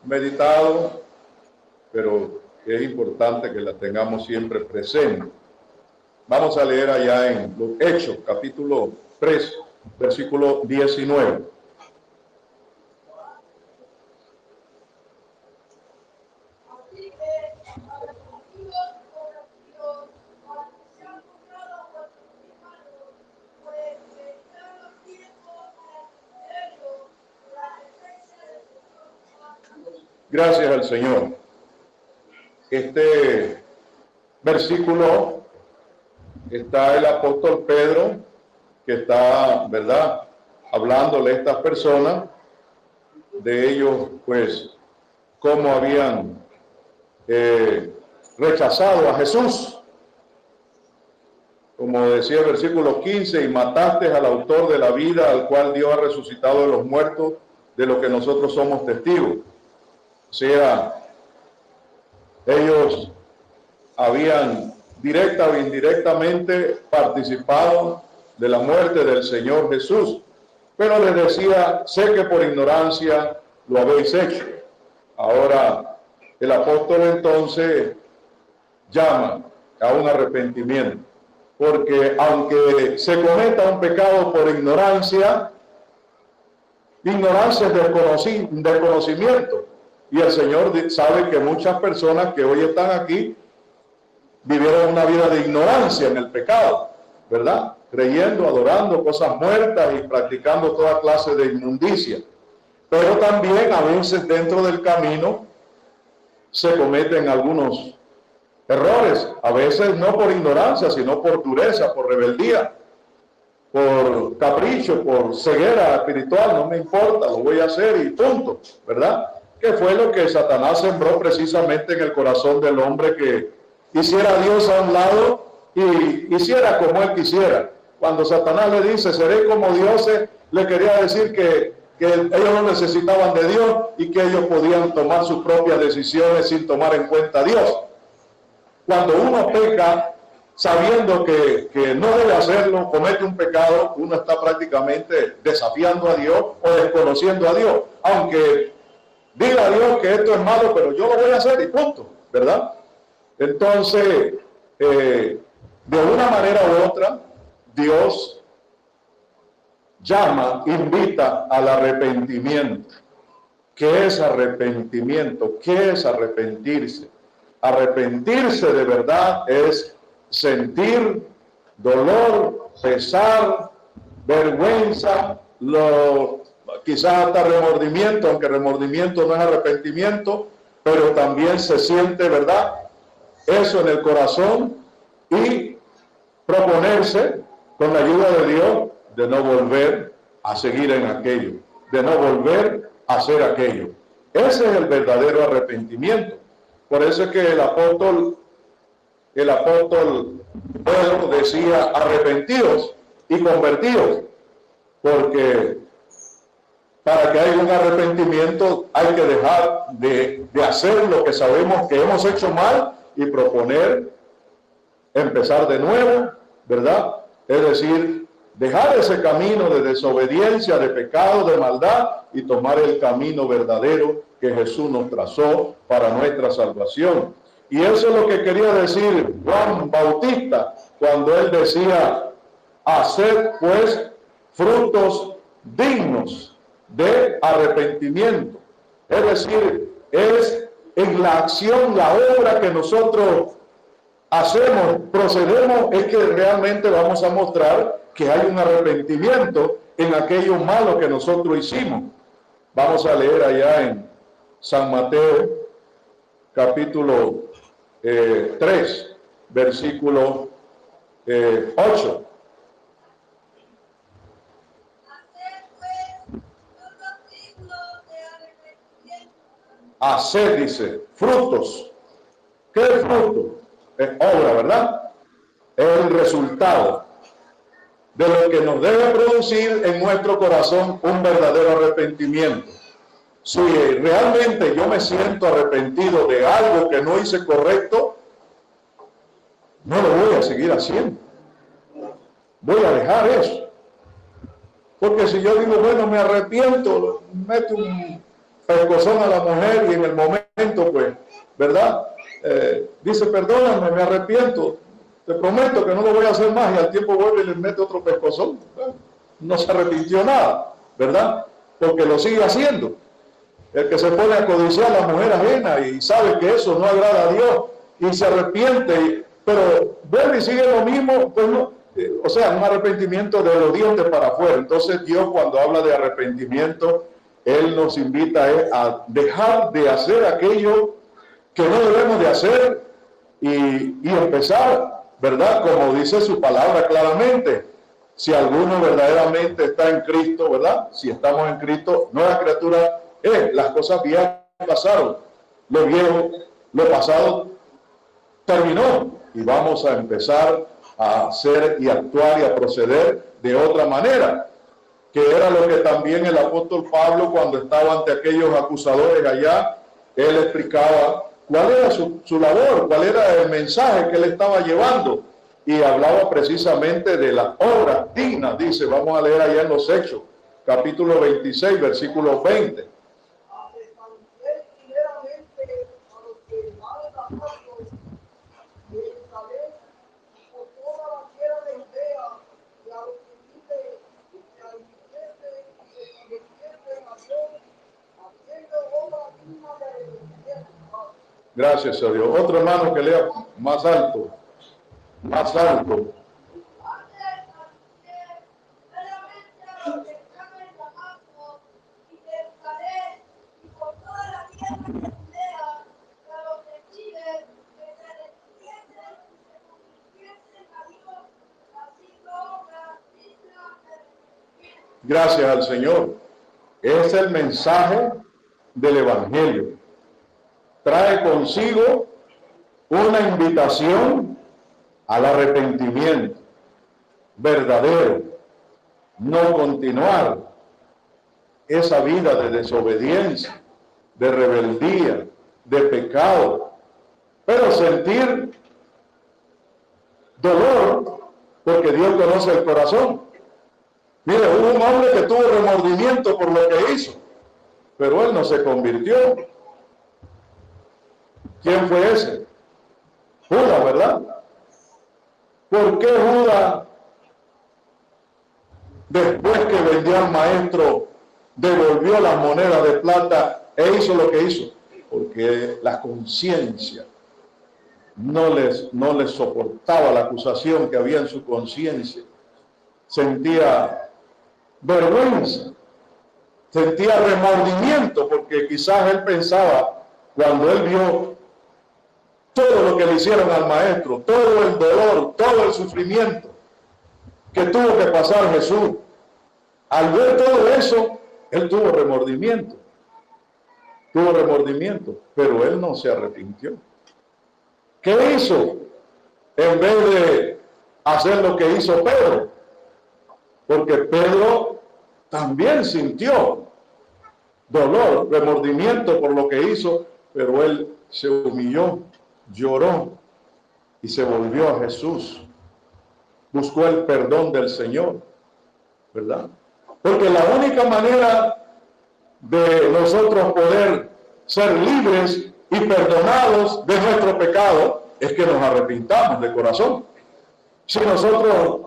meditado, pero es importante que la tengamos siempre presente. Vamos a leer allá en los Hechos, capítulo 3, versículo 19. Gracias al Señor. Este versículo está el apóstol Pedro, que está, ¿verdad?, hablándole a estas personas, de ellos, pues, cómo habían rechazado a Jesús. Como decía el versículo 15, y mataste al autor de la vida, al cual Dios ha resucitado de los muertos, de lo que nosotros somos testigos. O sea, ellos habían directa o indirectamente participado de la muerte del Señor Jesús, pero les decía, sé que por ignorancia lo habéis hecho. Ahora, el apóstol entonces llama a un arrepentimiento, porque aunque se cometa un pecado por ignorancia, ignorancia es desconocimiento. Y el Señor sabe que muchas personas que hoy están aquí vivieron una vida de ignorancia en el pecado, ¿verdad? Creyendo, adorando cosas muertas y practicando toda clase de inmundicia. Pero también a veces dentro del camino se cometen algunos errores, a veces no por ignorancia, sino por dureza, por rebeldía, por capricho, por ceguera espiritual, no me importa, lo voy a hacer y punto, ¿verdad? Que fue lo que Satanás sembró precisamente en el corazón del hombre, que hiciera a Dios a un lado y hiciera como él quisiera. Cuando Satanás le dice, seré como dioses, le quería decir que ellos no necesitaban de Dios y que ellos podían tomar sus propias decisiones sin tomar en cuenta a Dios. Cuando uno peca sabiendo que no debe hacerlo, comete un pecado, uno está prácticamente desafiando a Dios o desconociendo a Dios, aunque diga a Dios que esto es malo, pero yo lo voy a hacer y punto, ¿verdad? Entonces, de una manera u otra, Dios llama, invita al arrepentimiento. ¿Qué es arrepentimiento? ¿Qué es arrepentirse? Arrepentirse de verdad es sentir dolor, pesar, vergüenza, quizás hasta remordimiento, aunque remordimiento no es arrepentimiento, pero también se siente, ¿verdad?, eso en el corazón, y proponerse con la ayuda de Dios de no volver a seguir en aquello, de no volver a hacer aquello. Ese es el verdadero arrepentimiento. Por eso es que el apóstol Pedro decía, arrepentidos y convertidos, porque para que haya un arrepentimiento hay que dejar de hacer lo que sabemos que hemos hecho mal y proponer empezar de nuevo, ¿verdad? Es decir, dejar ese camino de desobediencia, de pecado, de maldad, y tomar el camino verdadero que Jesús nos trazó para nuestra salvación. Y eso es lo que quería decir Juan Bautista cuando él decía, haced pues frutos dignos de arrepentimiento. Es decir, es en la acción, la obra que nosotros hacemos, procedemos, es que realmente vamos a mostrar que hay un arrepentimiento en aquello malo que nosotros hicimos. Vamos a leer allá en San Mateo, capítulo 3, versículo 8. Hacer, dice, frutos. ¿Qué es fruto? Es obra, ¿verdad? Es el resultado de lo que nos debe producir en nuestro corazón un verdadero arrepentimiento. Si realmente yo me siento arrepentido de algo que no hice correcto, no lo voy a seguir haciendo. Voy a dejar eso. Porque si yo digo, bueno, me arrepiento, meto un pescozón a la mujer y en el momento, pues, ¿verdad? Dice, perdóname, me arrepiento, te prometo que no lo voy a hacer más, y al tiempo vuelve y le mete otro pescozón. No se arrepintió nada, ¿verdad? Porque lo sigue haciendo. El que se pone a codiciar a la mujer ajena y sabe que eso no agrada a Dios y se arrepiente, pero vuelve y sigue lo mismo, pues no, o sea, un arrepentimiento de los dientes para afuera. Entonces Dios, cuando habla de arrepentimiento, Él nos invita a dejar de hacer aquello que no debemos de hacer y empezar, ¿verdad? Como dice su palabra claramente, si alguno verdaderamente está en Cristo, ¿verdad? Si estamos en Cristo, nueva criatura es. Las cosas viejas pasaron, lo viejo, lo pasado terminó y vamos a empezar a hacer y actuar y a proceder de otra manera, que era lo que también el apóstol Pablo, cuando estaba ante aquellos acusadores allá, él explicaba cuál era su labor, cuál era el mensaje que él estaba llevando, y hablaba precisamente de las obras dignas. Dice, vamos a leer allá en los Hechos, capítulo 26, versículo 20. Gracias a Dios. Otro hermano que lea más alto. Más alto. Gracias al Señor. Es el mensaje del Evangelio. Trae consigo una invitación al arrepentimiento verdadero, no continuar esa vida de desobediencia, de rebeldía, de pecado, pero sentir dolor porque Dios conoce el corazón. Mire, hubo un hombre que tuvo remordimiento por lo que hizo, pero él no se convirtió. ¿Quién fue ese? Judas, ¿verdad? ¿Por qué Judas, después que vendió al maestro, devolvió las monedas de plata e hizo lo que hizo? Porque la conciencia no les soportaba la acusación que había en su conciencia. Sentía vergüenza, sentía remordimiento, porque quizás él pensaba, cuando él vio todo lo que le hicieron al maestro, todo el dolor, todo el sufrimiento que tuvo que pasar Jesús, al ver todo eso, él tuvo remordimiento, pero él no se arrepintió. ¿Qué hizo? En vez de hacer lo que hizo Pedro, porque Pedro también sintió dolor, remordimiento por lo que hizo, pero él se humilló, lloró y se volvió a Jesús. Buscó el perdón del Señor, ¿verdad? Porque la única manera de nosotros poder ser libres y perdonados de nuestro pecado es que nos arrepintamos de corazón. Si nosotros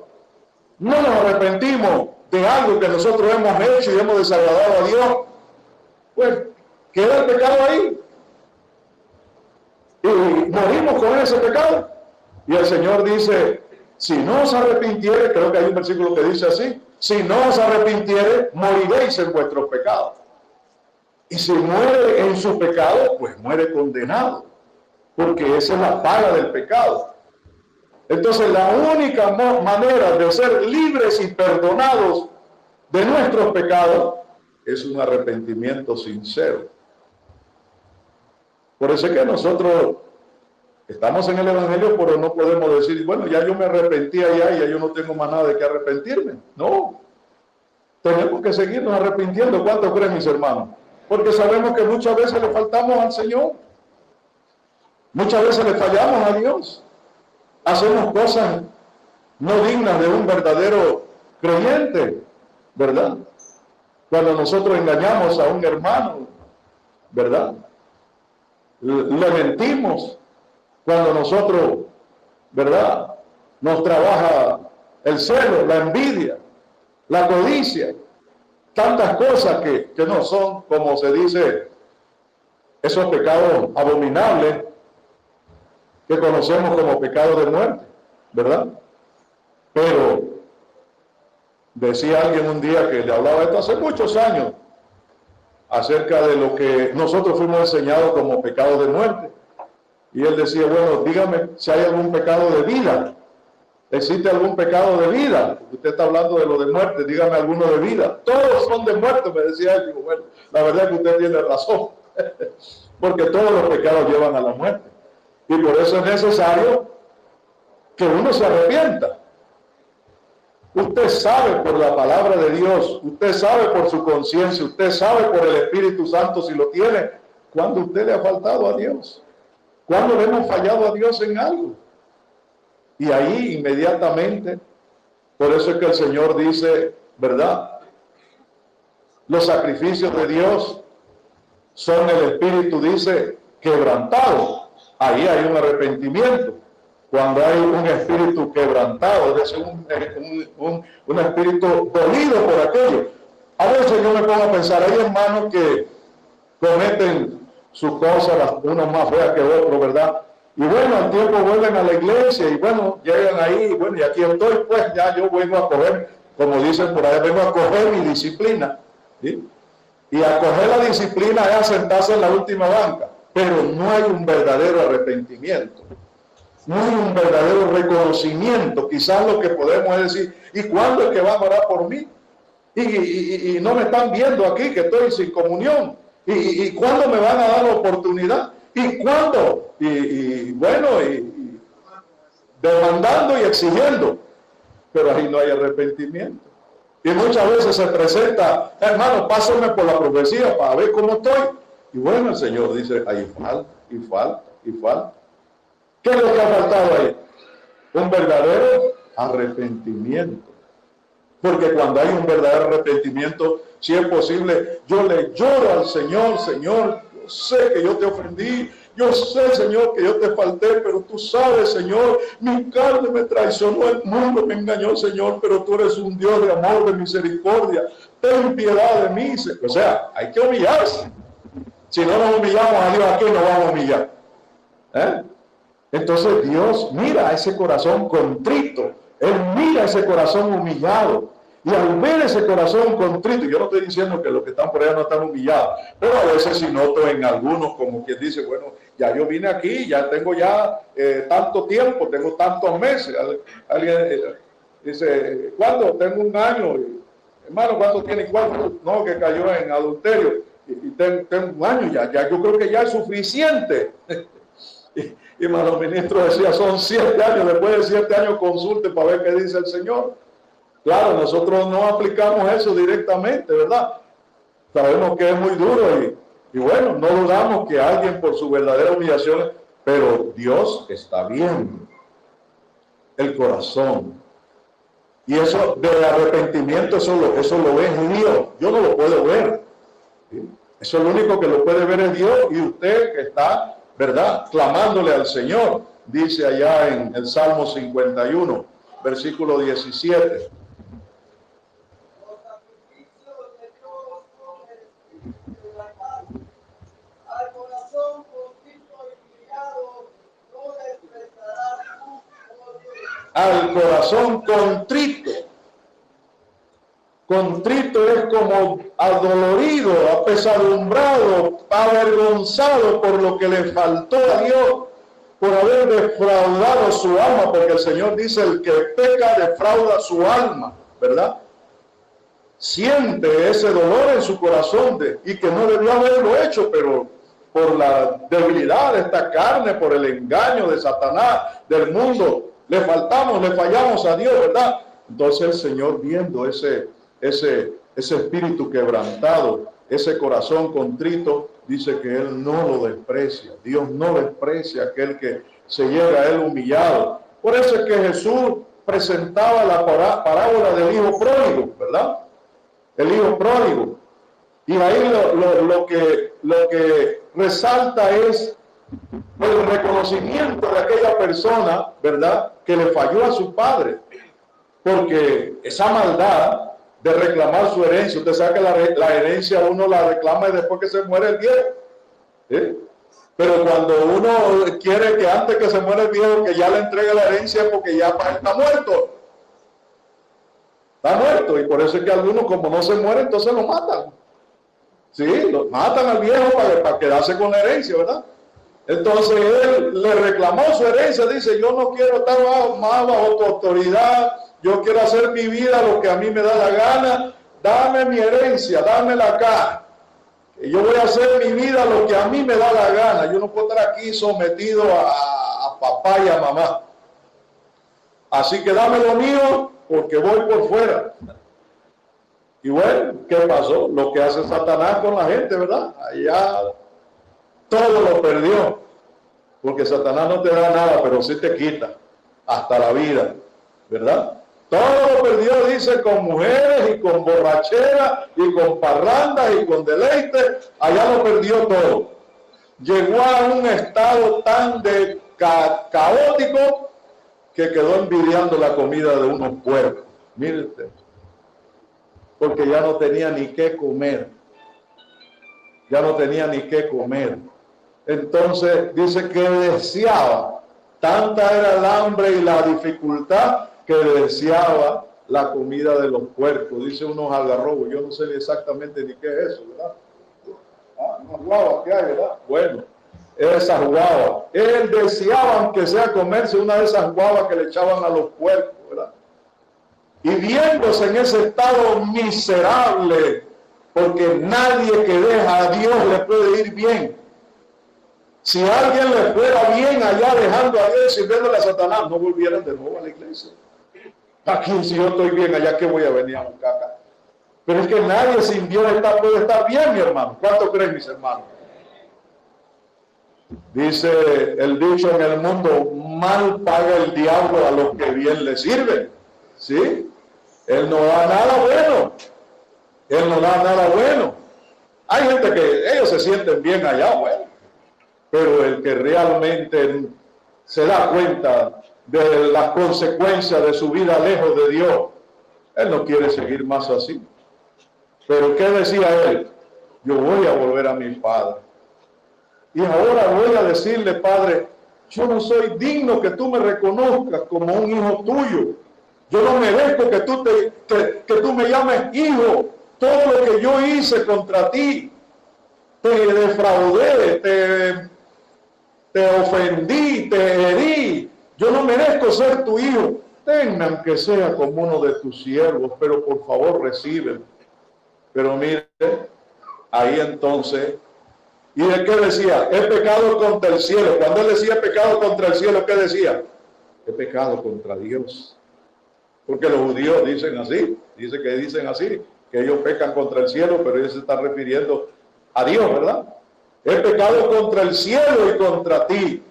no nos arrepentimos de algo que nosotros hemos hecho y hemos desagradado a Dios, pues queda el pecado ahí y morimos con ese pecado. Y el Señor dice, si no os arrepintiere, creo que hay un versículo que dice así, si no os arrepintiere, moriréis en vuestros pecados. Y si muere en su pecado, pues muere condenado, porque esa es la paga del pecado. Entonces la única manera de ser libres y perdonados de nuestros pecados es un arrepentimiento sincero. Por eso es que nosotros estamos en el Evangelio, pero no podemos decir, bueno, ya yo me arrepentí allá y ya yo no tengo más nada de qué arrepentirme. No, tenemos que seguirnos arrepintiendo. ¿Cuánto creen, mis hermanos? Porque sabemos que muchas veces le faltamos al Señor. Muchas veces le fallamos a Dios. Hacemos cosas no dignas de un verdadero creyente, ¿verdad? Cuando nosotros engañamos a un hermano, ¿verdad? Le mentimos cuando nosotros, ¿verdad? Nos trabaja el celo, la envidia, la codicia, tantas cosas que no son, como se dice, esos pecados abominables que conocemos como pecados de muerte, ¿verdad? Pero decía alguien un día que le hablaba esto hace muchos años, acerca de lo que nosotros fuimos enseñados como pecados de muerte. Y él decía, bueno, dígame si hay algún pecado de vida. ¿Existe algún pecado de vida? Usted está hablando de lo de muerte, dígame alguno de vida. Todos son de muerte, me decía él. Digo, bueno, la verdad es que usted tiene razón, porque todos los pecados llevan a la muerte. Y por eso es necesario que uno se arrepienta. Usted sabe por la palabra de Dios, usted sabe por su conciencia, usted sabe por el Espíritu Santo si lo tiene, cuando usted le ha faltado a Dios, cuando le hemos fallado a Dios en algo. Y ahí inmediatamente, por eso es que el Señor dice, ¿verdad? Los sacrificios de Dios son el Espíritu, dice, quebrantado. Ahí hay un arrepentimiento. Cuando hay un espíritu quebrantado, es un espíritu dolido por aquello. A veces yo me pongo a pensar, hay hermanos que cometen sus cosas, unos más feas que otros, ¿verdad? Y bueno, al tiempo vuelven a la iglesia y bueno, llegan ahí, y bueno, y aquí estoy, pues ya yo vengo a coger, como dicen por ahí, vengo a coger mi disciplina, ¿sí? Y a coger la disciplina es a sentarse en la última banca, pero no hay un verdadero arrepentimiento. No hay un verdadero reconocimiento. Quizás lo que podemos es decir, ¿y cuándo es que van a orar por mí? Y no me están viendo aquí que estoy sin comunión. ¿Y cuándo me van a dar la oportunidad? ¿Y cuándo? Bueno, demandando y exigiendo. Pero ahí no hay arrepentimiento. Y muchas veces se presenta, hermano, pásame por la profecía para ver cómo estoy. Y bueno, el Señor dice, ahí falta, y falta, y falta. ¿Qué es lo que ha faltado ahí? Un verdadero arrepentimiento. Porque cuando hay un verdadero arrepentimiento, si es posible, yo le lloro al Señor, Señor, yo sé que yo te ofendí, yo sé, Señor, que yo te falté, pero tú sabes, Señor, mi carne me traicionó, el mundo me engañó, Señor, pero tú eres un Dios de amor, de misericordia, ten piedad de mí. O sea, hay que humillarse. Si no nos humillamos a Dios, ¿a quién nos vamos a humillar? Entonces Dios mira a ese corazón contrito, Él mira ese corazón humillado, y al ver ese corazón contrito, yo no estoy diciendo que los que están por allá no están humillados, pero a veces si noto en algunos como quien dice, bueno, ya yo vine aquí, ya tengo ya tanto tiempo, tengo tantos meses. Alguien dice, ¿cuándo? Tengo un año. Hermano, ¿cuánto tiene? ¿Cuánto? No, que cayó en adulterio. Y tengo un año ya, yo creo que ya es suficiente. Y hermano ministro decía, son 7 años, después de 7 años consulte para ver qué dice el Señor. Claro, nosotros no aplicamos eso directamente, ¿verdad? Sabemos que es muy duro y bueno, no dudamos que alguien por su verdadera humillación, pero Dios está viendo el corazón. Y eso de arrepentimiento, eso lo ve Dios. Yo no lo puedo ver. ¿Sí? Eso es lo único que lo puede ver es Dios y usted que está, ¿verdad?, clamándole al Señor. Dice allá en el Salmo 51, versículo 17. Al corazón contrito. Contrito es como adolorido, apesadumbrado, avergonzado por lo que le faltó a Dios, por haber defraudado su alma, porque el Señor dice, el que peca defrauda su alma, ¿verdad? Siente ese dolor en su corazón y que no debió haberlo hecho, pero por la debilidad de esta carne, por el engaño de Satanás, del mundo, le fallamos a Dios, ¿verdad? Entonces el Señor, viendo ese espíritu quebrantado, ese corazón contrito, dice que Él no lo desprecia. Dios no desprecia a aquel que se llega a Él humillado. Por eso es que Jesús presentaba la parábola del hijo pródigo, ¿verdad? El hijo pródigo. Y ahí lo que resalta es el reconocimiento de aquella persona, ¿verdad?, que le falló a su padre. Porque esa maldad de reclamar su herencia, usted sabe que la herencia uno la reclama después que se muere el viejo. ¿Sí? Pero cuando uno quiere que antes que se muere el viejo, que ya le entregue la herencia porque ya está muerto. Está muerto. Y por eso es que algunos, como no se muere, entonces lo matan. Sí, lo matan al viejo para quedarse con la herencia, ¿verdad? Entonces él le reclamó su herencia, dice, yo no quiero estar más bajo tu autoridad, yo quiero hacer mi vida lo que a mí me da la gana, dame mi herencia, dámela acá. Yo voy a hacer mi vida lo que a mí me da la gana, yo no puedo estar aquí sometido a papá y a mamá. Así que dame lo mío porque voy por fuera. Y bueno, ¿qué pasó? Lo que hace Satanás con la gente, ¿verdad? Allá todo lo perdió. Porque Satanás no te da nada, pero sí te quita hasta la vida, ¿verdad? Todo lo perdió, dice, con mujeres y con borrachera y con parrandas y con deleite. Allá lo perdió todo. Llegó a un estado tan caótico que quedó envidiando la comida de unos puercos. Mire usted. Porque ya no tenía ni qué comer. Ya no tenía ni qué comer. Entonces dice que deseaba, tanta era el hambre y la dificultad que deseaba la comida de los puercos. Dice unos algarrobos, yo no sé exactamente ni qué es eso, ¿verdad? Unas guavas que hay, ¿verdad? Bueno, esas guavas. Él deseaba, aunque sea comerse una de esas guavas que le echaban a los puercos, ¿verdad? Y viéndose en ese estado miserable, porque nadie que deja a Dios le puede ir bien. Si a alguien le fuera bien allá dejando a Dios y sirviéndole a Satanás, no volvieran de nuevo a la iglesia. Aquí, si yo estoy bien allá, ¿qué voy a venir a buscar acá? Pero es que nadie sin Dios puede estar bien, mi hermano. ¿Cuánto creen, mis hermanos? Dice el dicho en el mundo, mal paga el diablo a los que bien le sirven. ¿Sí? Él no da nada bueno. Él no da nada bueno. Hay gente que ellos se sienten bien allá, bueno. Pero el que realmente se da cuenta de las consecuencias de su vida lejos de Dios, él no quiere seguir más así. Pero ¿qué decía él? Yo voy a volver a mi padre. Y ahora voy a decirle, Padre, yo no soy digno que tú me reconozcas como un hijo tuyo. Yo no merezco que tú me llames hijo. Todo lo que yo hice contra ti, te defraudé, te ofendí, te herí. Yo no merezco ser tu hijo. Tenme aunque sea como uno de tus siervos, pero por favor recibe. Pero mire, ahí entonces, ¿y de qué decía? He pecado contra el cielo. Cuando él decía pecado contra el cielo, ¿qué decía? He pecado contra Dios. Porque los judíos dicen así, dicen así, que ellos pecan contra el cielo, pero ellos se están refiriendo a Dios, ¿verdad? He pecado contra el cielo y contra ti.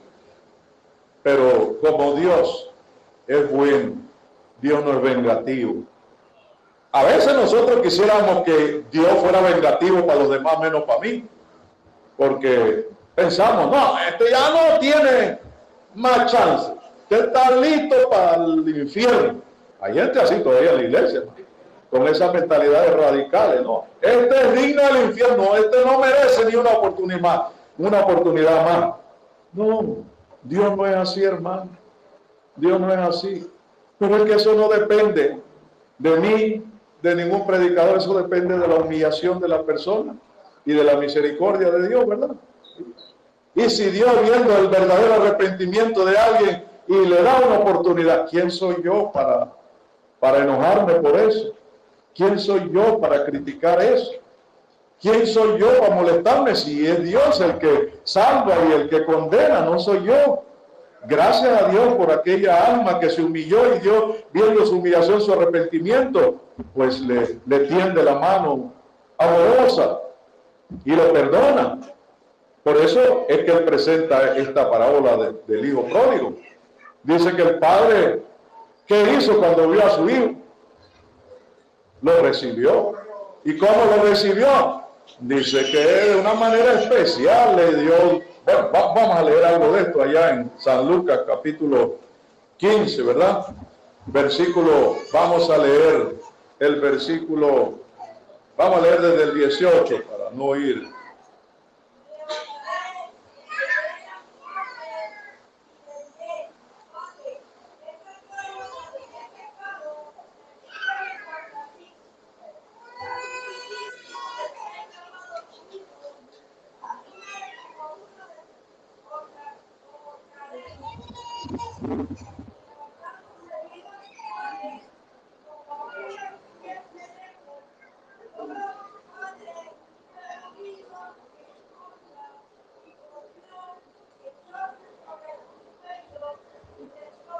Pero como Dios es bueno, Dios no es vengativo. A veces nosotros quisiéramos que Dios fuera vengativo para los demás, menos para mí. Porque pensamos, no, este ya no tiene más chance. Usted está listo para el infierno. Hay gente así todavía en la iglesia, ¿no? Con esas mentalidades radicales, ¿no? Este es digno del infierno, este no merece ni una oportunidad más. No, Dios no es así, hermano. Dios no es así. Pero es que eso no depende de mí, de ningún predicador, eso depende de la humillación de la persona y de la misericordia de Dios, ¿verdad? Y si Dios, viendo el verdadero arrepentimiento de alguien y le da una oportunidad, ¿quién soy yo para enojarme por eso? ¿Quién soy yo para criticar eso? ¿Quién soy yo para molestarme si es Dios el que salva y el que condena? No soy yo. Gracias a Dios por aquella alma que se humilló y Dios, viendo su humillación, su arrepentimiento, pues le tiende la mano amorosa y lo perdona. Por eso es que él presenta esta parábola del hijo pródigo. Dice que el padre, ¿qué hizo cuando vio a su hijo? Lo recibió. ¿Y cómo lo recibió? Dice que de una manera especial le dio, bueno, vamos a leer algo de esto allá en San Lucas capítulo 15, ¿verdad? Versículo, vamos a leer el versículo, vamos a leer desde el 18 para no ir.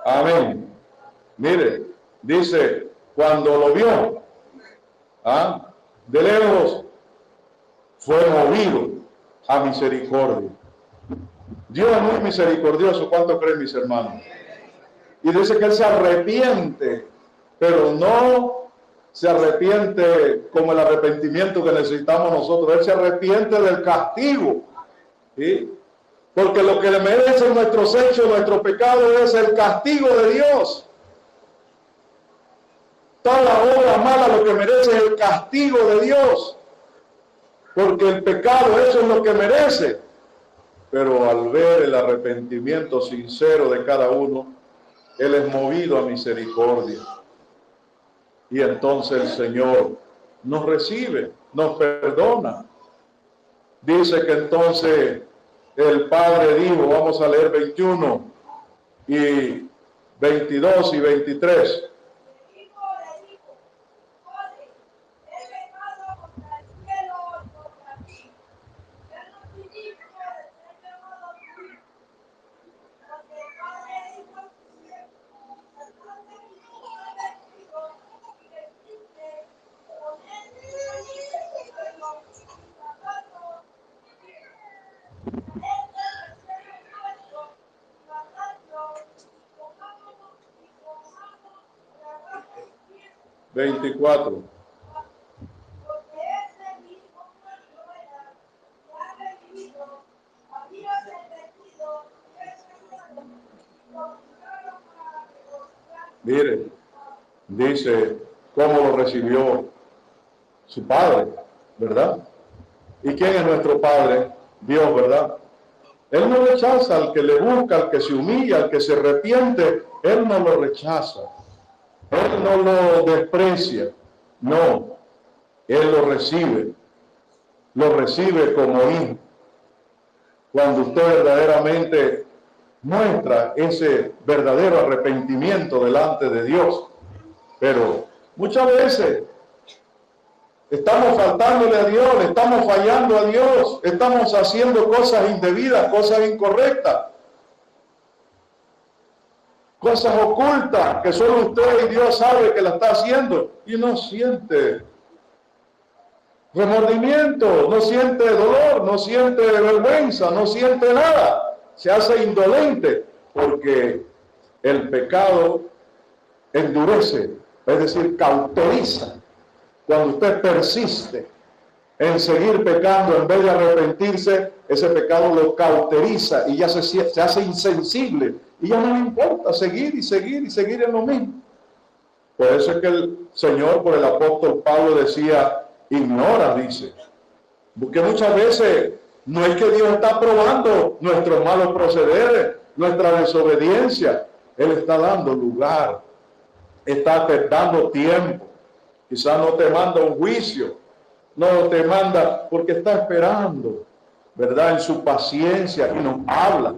Amén. Mire, dice, cuando lo vio, de lejos, fue movido a misericordia. Dios es muy misericordioso. ¿Cuánto creen, mis hermanos? Y dice que Él se arrepiente, pero no se arrepiente como el arrepentimiento que necesitamos nosotros. Él se arrepiente del castigo, ¿sí? Porque lo que le merecen nuestros hechos, nuestro pecado, es el castigo de Dios. Toda obra mala lo que merece es el castigo de Dios. Porque el pecado, eso es lo que merece. Pero al ver el arrepentimiento sincero de cada uno, Él es movido a misericordia. Y entonces el Señor nos recibe, nos perdona. Dice que entonces el Padre dijo, vamos a leer 21 y 22 y 23. 24. Mire, dice cómo lo recibió su Padre, ¿verdad? ¿Y quién es nuestro Padre? Dios, ¿verdad? Él no rechaza al que le busca, al que se humilla, al que se arrepiente. Él no lo rechaza. Él no lo desprecia. No, Él lo recibe como hijo. Cuando usted verdaderamente muestra ese verdadero arrepentimiento delante de Dios. Pero muchas veces estamos faltándole a Dios, le estamos fallando a Dios, estamos haciendo cosas indebidas, cosas incorrectas, cosas ocultas que solo usted y Dios sabe que la está haciendo y no siente remordimiento, no siente dolor, no siente vergüenza, no siente nada, se hace indolente porque el pecado endurece, es decir, cauteriza. Cuando usted persiste en seguir pecando en vez de arrepentirse, ese pecado lo cauteriza y ya se hace insensible y ya no le importa seguir y seguir y seguir en lo mismo. Por eso es que el Señor, por el apóstol Pablo decía, ignora, dice, porque muchas veces no es que Dios está probando nuestros malos procederes, nuestra desobediencia. Él está dando lugar, está dando tiempo. Quizás no te manda un juicio, no te manda porque está esperando, ¿verdad? En su paciencia y nos habla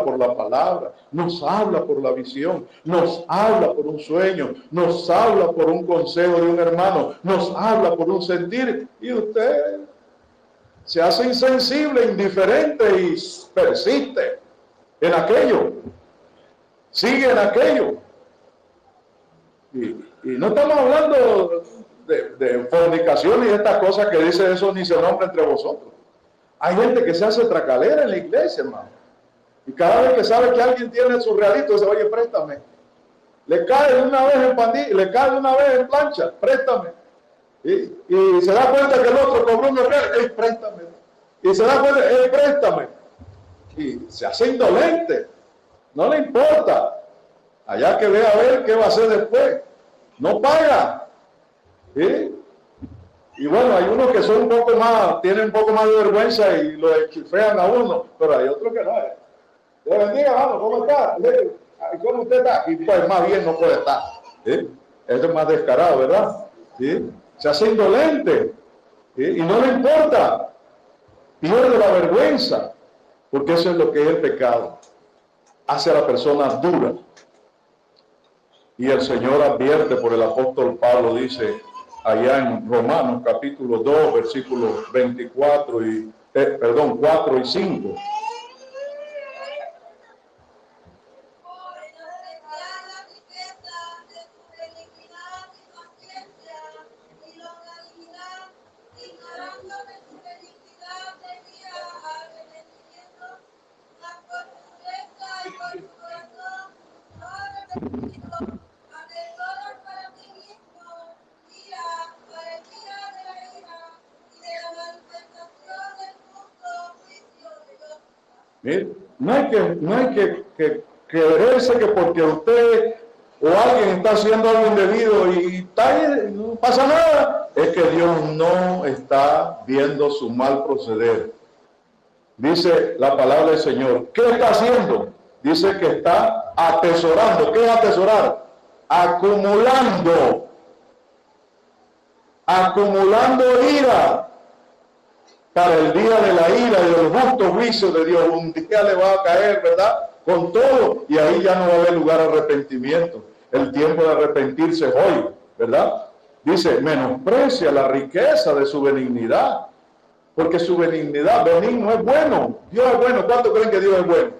por la palabra, nos habla por la visión, nos habla por un sueño, nos habla por un consejo de un hermano, nos habla por un sentir y usted se hace insensible, indiferente y persiste en aquello, sigue en aquello. Y no estamos hablando de fornicación y estas cosas que dice eso ni se nombra entre vosotros. Hay gente que se hace tracalera en la iglesia, hermano. Y cada vez que sabe que alguien tiene su realito, dice, oye, préstame. Le cae de una vez en pandilla, le cae de una vez en plancha, préstame. Y se da cuenta que el otro cobró un real, préstame. Y se da cuenta, préstame. Y se hace indolente. No le importa. Allá que vea a ver qué va a hacer después. No paga. ¿Sí? Y bueno, hay unos que son un poco más, tienen un poco más de vergüenza y lo chifrean a uno, pero hay otros que no. Dios bendiga, hermano, ¿cómo está? ¿Cómo usted está? Y pues más bien no puede estar. ¿Sí? Eso es más descarado, ¿verdad? ¿Sí? Se hace indolente. ¿Sí? Y no le importa. Pierde la vergüenza. Porque eso es lo que es el pecado. Hace a la persona dura. Y el Señor advierte por el apóstol Pablo, dice allá en Romanos capítulo 2, versículos 24 y, 4 y 5. No hay que creerse que porque usted o alguien está haciendo algo indebido y no pasa nada, es que Dios no está viendo su mal proceder. Dice la palabra del Señor. ¿Qué está haciendo? Dice que está atesorando. ¿Qué es atesorar? Acumulando ira para el día de la ira y del justo juicio de Dios. Un día le va a caer, ¿verdad? Con todo, y ahí ya no va a haber lugar a arrepentimiento. El tiempo de arrepentirse es hoy, ¿verdad? Dice, menosprecia la riqueza de su benignidad, porque su benignidad, benigno es bueno. Dios es bueno. ¿Cuántos creen que Dios es bueno?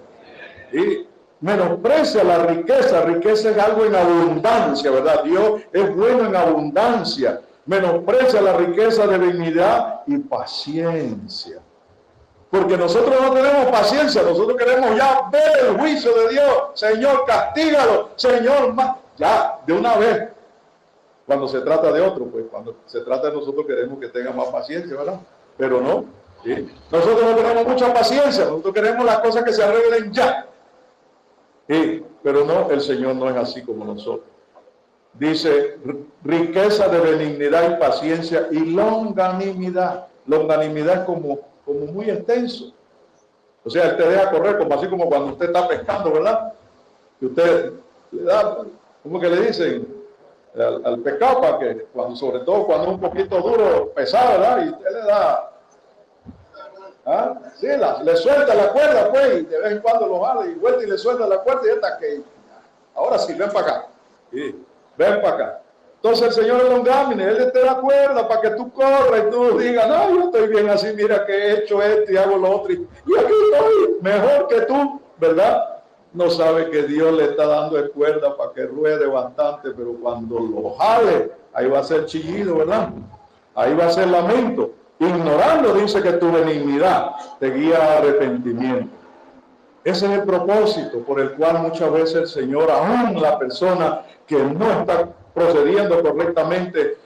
Y menosprecia la riqueza. Riqueza es algo en abundancia, ¿verdad? Dios es bueno en abundancia. Menosprecia la riqueza de benignidad y paciencia. Porque nosotros no tenemos paciencia, nosotros queremos ya ver el juicio de Dios. Señor, castígalo, Señor, ya, de una vez. Cuando se trata de otro, pues cuando se trata de nosotros queremos que tenga más paciencia, ¿verdad? Pero no, ¿sí? Nosotros no tenemos mucha paciencia, nosotros queremos las cosas que se arreglen ya. ¿Sí? Pero no, el Señor no es así como nosotros. Dice, riqueza de benignidad y paciencia y longanimidad. Longanimidad es como muy extenso. O sea, Él te deja correr, como así como cuando usted está pescando, ¿verdad? Que usted le da, ¿cómo que le dicen? Al pescado, para que, sobre todo cuando es un poquito duro, pesado, ¿verdad? Y usted le da, sí, le suelta la cuerda, pues, y de vez en cuando lo jala y vuelta y le suelta la cuerda y hasta que, ahora sí, ven para acá. Sí. Ven para acá. Entonces el Señor es longámine, Él te da cuerda para que tú corras y tú digas, no, yo estoy bien así, mira que he hecho esto y hago lo otro. Y aquí estoy, mejor que tú, ¿verdad? No sabe que Dios le está dando cuerda para que ruede bastante, pero cuando lo jale, ahí va a ser chillido, ¿verdad? Ahí va a ser lamento. Ignorando, dice que tu benignidad te guía a arrepentimiento. Ese es el propósito por el cual muchas veces el Señor, aún la persona que no está procediendo correctamente,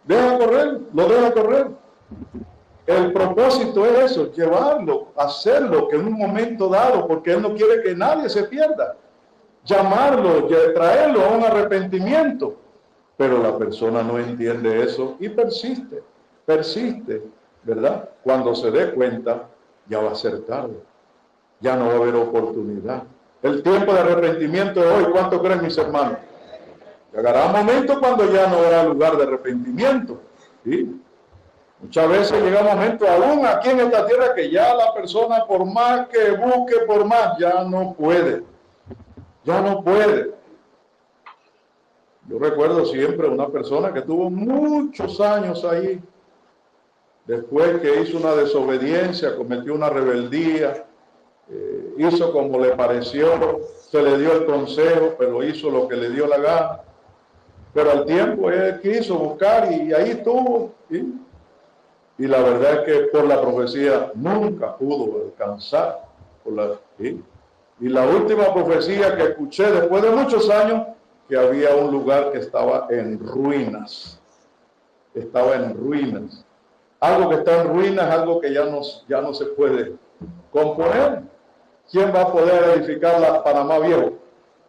deja correr, lo deja correr. El propósito es eso, llevarlo, hacerlo, que en un momento dado, porque Él no quiere que nadie se pierda, llamarlo, traerlo a un arrepentimiento. Pero la persona no entiende eso y persiste, ¿verdad? Cuando se dé cuenta, ya va a ser tarde. Ya no va a haber oportunidad. El tiempo de arrepentimiento de hoy, ¿cuánto creen mis hermanos? Llegará un momento cuando ya no habrá lugar de arrepentimiento. ¿Sí? Muchas veces llega un momento, aún aquí en esta tierra, que ya la persona, por más que busque, por más, ya no puede. Ya no puede. Yo recuerdo siempre una persona que tuvo muchos años ahí. Después que hizo una desobediencia, cometió una rebeldía, hizo como le pareció, se le dio el consejo, pero hizo lo que le dio la gana. Pero al tiempo él quiso buscar y ahí estuvo. ¿Sí? Y la verdad es que por la profecía nunca pudo alcanzar. ¿Sí? Y la última profecía que escuché después de muchos años, que había un lugar que estaba en ruinas. estaba en ruinas. Algo que está en ruinas es algo que ya no se puede componer. ¿Quién va a poder edificar la Panamá Viejo?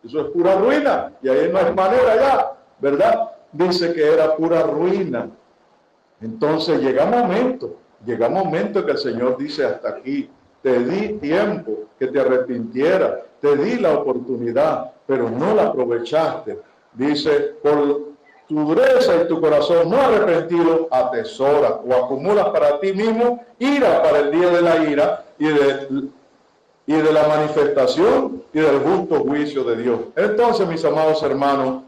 Eso es pura ruina, y ahí no hay manera ya, ¿verdad? Dice que era pura ruina. Entonces llega un momento que el Señor dice: hasta aquí, te di tiempo que te arrepintieras, te di la oportunidad, pero no la aprovechaste. Dice: por tu dureza y tu corazón no arrepentido, atesora o acumulas para ti mismo ira para el día de la ira y de la manifestación y del justo juicio de Dios. Entonces, mis amados hermanos,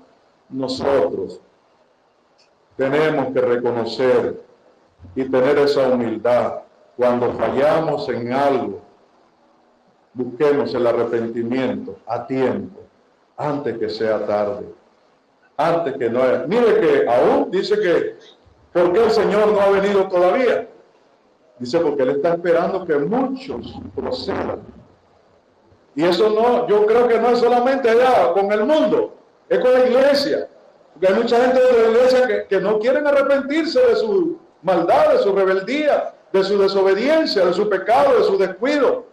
nosotros tenemos que reconocer y tener esa humildad. Cuando fallamos en algo, busquemos el arrepentimiento a tiempo, antes que sea tarde, antes que no haya. Mire que aún dice que, ¿por qué el Señor no ha venido todavía? Dice, porque Él está esperando que muchos procedan. Y eso no, yo creo que no es solamente allá con el mundo, es con la iglesia. Porque hay mucha gente de la iglesia que no quieren arrepentirse de su maldad, de su rebeldía, de su desobediencia, de su pecado, de su descuido.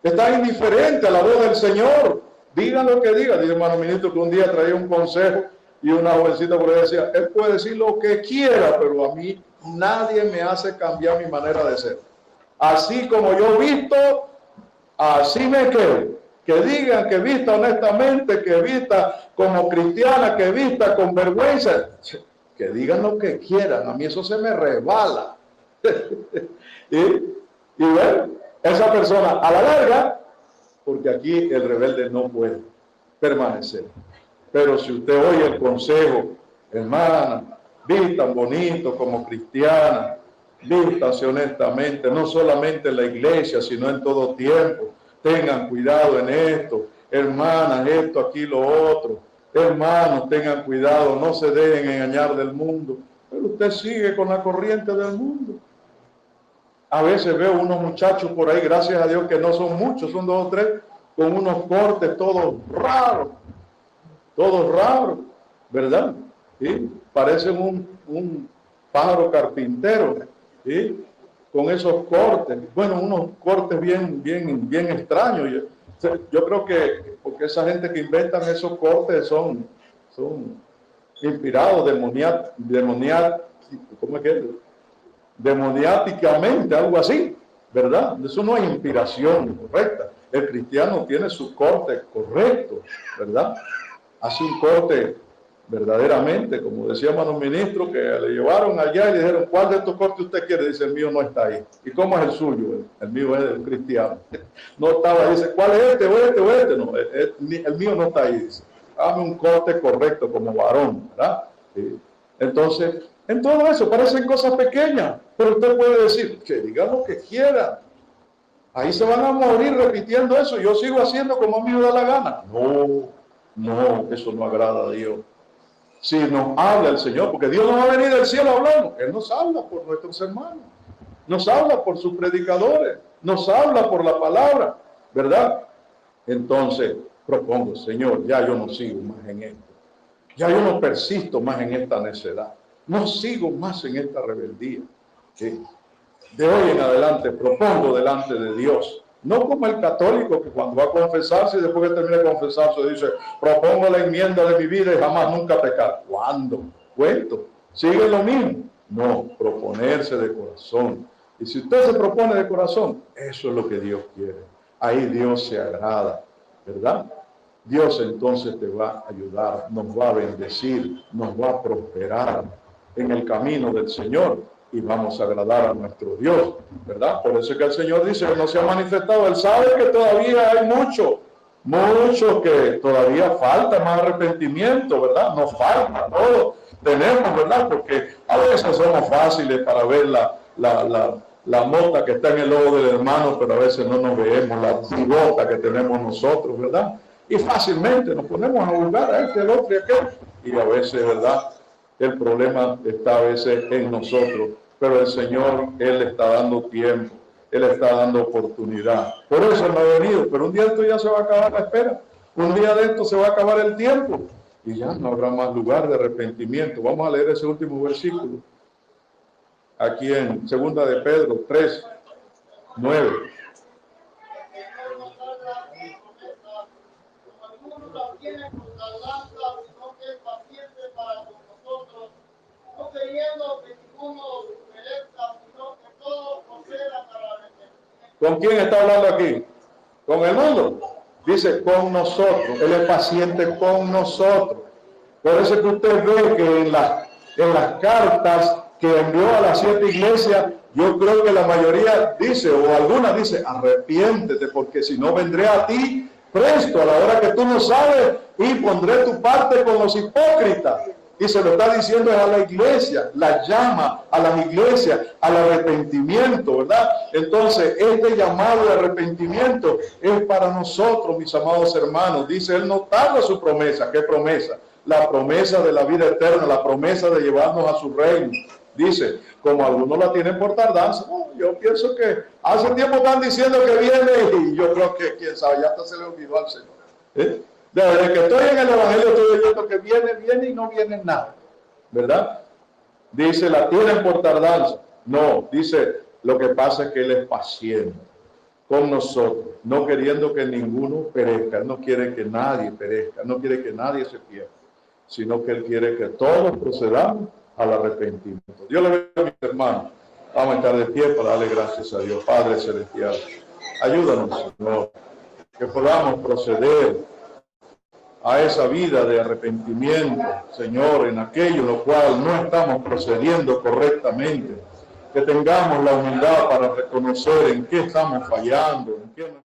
Están indiferentes a la voz del Señor. Digan lo que digan. Dice hermano ministro que un día traía un consejo y una jovencita por ahí decía: él puede decir lo que quiera, pero a mí nadie me hace cambiar mi manera de ser. Así como yo visto, así me quedo. Que digan que vista honestamente, que vista como cristiana, que vista con vergüenza. Que digan lo que quieran, a mí eso se me resbala. y bueno, esa persona a la larga, porque aquí el rebelde no puede permanecer. Pero si usted oye el consejo: hermana, vistan bonito como cristiana, vístanse honestamente, no solamente en la iglesia, sino en todo tiempo. Tengan cuidado en esto, hermanas, esto, aquí, lo otro. Hermanos, tengan cuidado, no se dejen engañar del mundo. Pero usted sigue con la corriente del mundo. A veces veo unos muchachos por ahí, gracias a Dios que no son muchos, son 2 o 3, con unos cortes todos raros, ¿verdad? ¿Sí? Parecen un pájaro carpintero, ¿sí? Con esos cortes, bueno, unos cortes bien extraños. Yo creo que, porque esa gente que inventan esos cortes son inspirados demoniáticamente, algo así, ¿verdad? Eso no es inspiración correcta. El cristiano tiene su corte correcto, ¿verdad? Hace un corte verdaderamente, como decía hermano ministro, que le llevaron allá y le dijeron: ¿cuál de estos cortes usted quiere? Dice: el mío no está ahí. ¿Y cómo es el suyo? El mío es del cristiano. No estaba, dice: ¿cuál es este o este o este? No, el mío no está ahí. Dice: dame un corte correcto como varón, ¿verdad? ¿Sí? Entonces, en todo eso parecen cosas pequeñas, pero usted puede decir: que diga lo que quiera. Ahí se van a morir repitiendo eso. Yo sigo haciendo como a mí me da la gana. No, eso no agrada a Dios. Si nos habla el Señor, porque Dios no va a venir del cielo a hablarnos, Él nos habla por nuestros hermanos, nos habla por sus predicadores, nos habla por la palabra, ¿verdad? Entonces, propongo: Señor, ya yo no sigo más en esto, ya yo no persisto más en esta necedad, no sigo más en esta rebeldía. ¿Sí? De hoy en adelante propongo delante de Dios, no como el católico que cuando va a confesarse y después que termina de confesarse dice: propongo la enmienda de mi vida y jamás nunca pecar. ¿Cuándo? ¿Cuento? ¿Sigue lo mismo? No, proponerse de corazón. Y si usted se propone de corazón, eso es lo que Dios quiere. Ahí Dios se agrada, ¿verdad? Dios entonces te va a ayudar, nos va a bendecir, nos va a prosperar en el camino del Señor. Y vamos a agradar a nuestro Dios, ¿verdad? Por eso es que el Señor dice que no se ha manifestado. Él sabe que todavía hay muchos que todavía falta más arrepentimiento, ¿verdad? Nos falta, todos tenemos, ¿verdad? Porque a veces somos fáciles para ver la mota que está en el ojo del hermano, pero a veces no nos vemos la bigota que tenemos nosotros, ¿verdad? Y fácilmente nos ponemos a juzgar a este, el otro y aquel. Y a veces, ¿verdad? El problema está a veces en nosotros, pero el Señor, Él le está dando tiempo, Él le está dando oportunidad. Por eso Él no ha venido, pero un día esto ya se va a acabar la espera, un día de esto se va a acabar el tiempo y ya no habrá más lugar de arrepentimiento. Vamos a leer ese último versículo. aquí en Segunda de Pedro 3, 9. ¿Con quién está hablando aquí? ¿Con el mundo? Dice, con nosotros. Él es paciente con nosotros. Por eso es que usted ve que en las cartas que envió a las 7 iglesias, yo creo que la mayoría dice, o algunas dice, arrepiéntete, porque si no vendré a ti presto a la hora que tú no sabes y pondré tu parte con los hipócritas. Y se lo está diciendo a la iglesia, la llama a las iglesias al arrepentimiento, ¿verdad? Entonces, este llamado de arrepentimiento es para nosotros, mis amados hermanos. Dice, Él no tarda su promesa. ¿Qué promesa? La promesa de la vida eterna, la promesa de llevarnos a su reino. Dice, como algunos la tienen por tardanza, yo pienso que hace tiempo están diciendo que viene y yo creo que, quién sabe, ya hasta se le olvidó al Señor. Desde que estoy en el Evangelio estoy oyendo que viene y no viene nada, ¿verdad? Dice, la tienen por tardanza. No, dice, lo que pasa es que Él es paciente con nosotros, no queriendo que ninguno perezca. Él no quiere que nadie perezca, no quiere que nadie se pierda, sino que Él quiere que todos procedamos al arrepentimiento. Dios le bendiga a mis hermanos. Vamos a estar de pie para darle gracias a Dios. Padre Celestial, ayúdanos, Señor, que podamos proceder a esa vida de arrepentimiento, Señor, en aquello en lo cual no estamos procediendo correctamente. Que tengamos la humildad para reconocer en qué estamos fallando, en qué